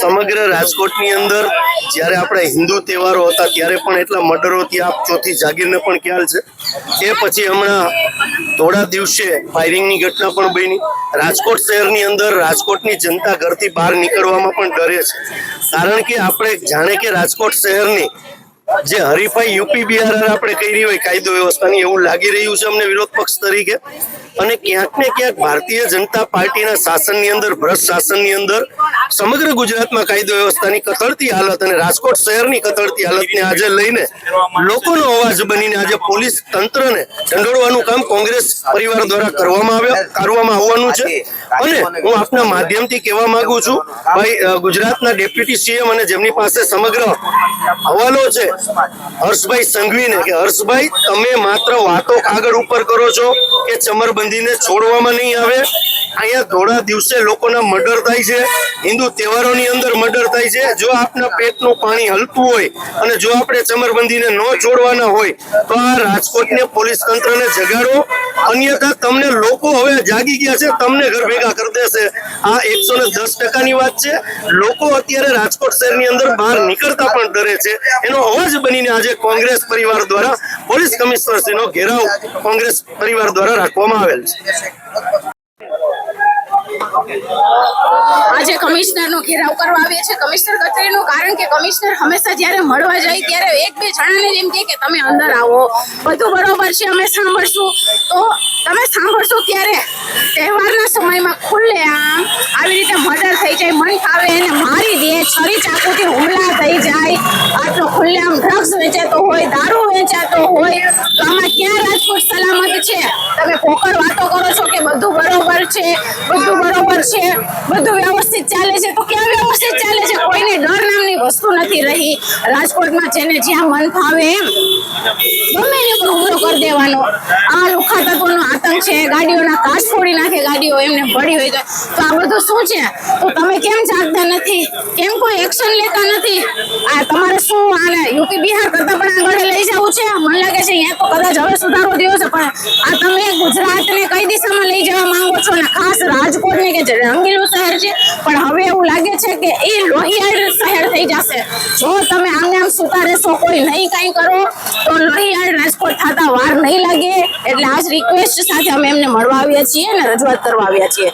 સમગ્ર રાજકોટની અંદર જ્યારે આપણે હિન્દુ તહેવારો હતા ત્યારે પણ એટલા મર્ડરો થયા, ચોથી જાગીરને પણ ખ્યાલ છે. એ પછી હમણાં થોડા દિવસે ફાયરિંગની ઘટના પણ બની. રાજકોટ શહેરની અંદર રાજકોટની જનતા ઘરથી બહાર નીકળવામાં પણ ડરે છે, કારણ કે આપણે જાણે કે રાજકોટ શહેરની જે હરીફાઈ યુપી બિહાર આપણે કરી હોય કાયદો વ્યવસ્થાની, એવું લાગી રહ્યું છે અમને વિરોધ પક્ષ તરીકે. અને ક્યાંક ને ક્યાંક ભારતીય જનતા પાર્ટીના શાસનની અંદર, ભ્રષ્ટ શાસનની અંદર સમગ્ર ગુજરાતમાં કાયદો વ્યવસ્થાની કથળતી હાલત અને રાજકોટ શહેરની કથળતી હાલતને આજે લઈને લોકોનો અવાજ બનીને આજે પોલીસ તંત્રને ઢંઢોળવાનું કામ કોંગ્રેસ પરિવાર દ્વારા કરવામાં આવવાનું છે. અને હું આપના માધ્યમથી કહેવા માંગુ છું, ભાઈ ગુજરાતના ડેપ્યુટી સીએમ અને જેમની પાસે સમગ્ર હવાલો છે હર્ષભાઈ સંઘવીને, કે હર્ષભાઈ તમે માત્ર વાતો કાગળ ઉપર કરો છો કે ચમરબંધીને છોડવામાં નહીં આવે. અહીંયા થોડા દિવસે લોકોના મર્ડર થાય છે, હિન્દુ તહેવારોની અંદર મર્ડર થાય છે. જો આપના પેટનું પાણી હલતું હોય અને જો આપણે ચમરબંધીને ન છોડવાના હોય તો આ રાજકોટને પોલીસ તંત્રને જગાડો, અન્યથા તમને લોકો હવે જાગી ગયા છે, તમને ઘર ભેગા કરી દેશે. આ 110%ની વાત છે. લોકો અત્યારે રાજકોટ શહેરની અંદર બહાર નીકળતા પણ ડરે છે. એનો અવાજ બનીને આજે કોંગ્રેસ પરિવાર દ્વારા પોલીસ કમિશનરશ્રીનો ઘેરાવ કોંગ્રેસ પરિવાર દ્વારા રાખવામાં આવેલ છે. આજે કમિશનરનો ઘેરાવ કરવા આવ્યા છે, કમિશનર કચેરીનું. કારણ કે કમિશનર હંમેશા જ્યારે મળવા જાય ત્યારે એક બે જણાને એમ કહે કે તમે અંદર આવો, બધું બરોબર છે, અમે સાંભળશું. તો તમે સાંભળશો ત્યારે તહેવારના સમયમાં ખુલ્લે આમ આવી રીતે મર્ડર થઈ જાય, મન ફાવે એને મારી દે, છરી ચાકુથી હુમલા થઈ જાય, આટલો ખુલ્લે આમ ડ્રગ્સ વેચાતો હોય, દારૂ વેચાતો હોય, તો આમાં ક્યાં રાજકોટ સલામત છે? તમે પોકળ વાતો કરો છો કે બધું બરોબર છે, બધું બરોબર છે, બધું વ્યવસ્થિત ચાલે છે, તો ક્યાં વ્યવસ્થિત ચાલે છે? કોઈને ડર નામની વસ્તુ નથી રહી રાજકોટમાં. જેને જ્યાં મન ફાવે એમ ગમે એને પર હુમલો કરી દેવાનો. આ લુખા તત્વોનો આતંક છે, ગાડીઓના કાચ ફોડી નાખે, ગાડીઓ એમને પડી હોય તો આ બધું શું છે? તો તમે કેમ જાગતા નથી? કેમ કોઈ એક્શન લેતા નથી? આ તમારે શું આને યુપી બિહાર કરતા પણ આગળ લઈ જવું છે? મને લાગે છે અહીંયા તો કદાચ હવે સુધારો થયો છે, પણ આ તમે ગુજરાતને કઈ દિશામાં લઈ જવા માંગો છો? ને ખાસ રાજકોટને કે જે રંગીલું શહેર છે, પણ હવે એવું લાગે છે કે એ લોહિયાળ શહેર થઈ જશે. જો તમે આમ સુતા રહેશો, કોઈ નહીં કાંઈ કરો તો લોહિયાળ રાજકોટ થતા વાર નહીં લાગે. એટલે આજ રિક્વેસ્ટ સાથે અમે એમને મળવા આવ્યા છીએ અને રજૂઆત કરવા આવ્યા છીએ.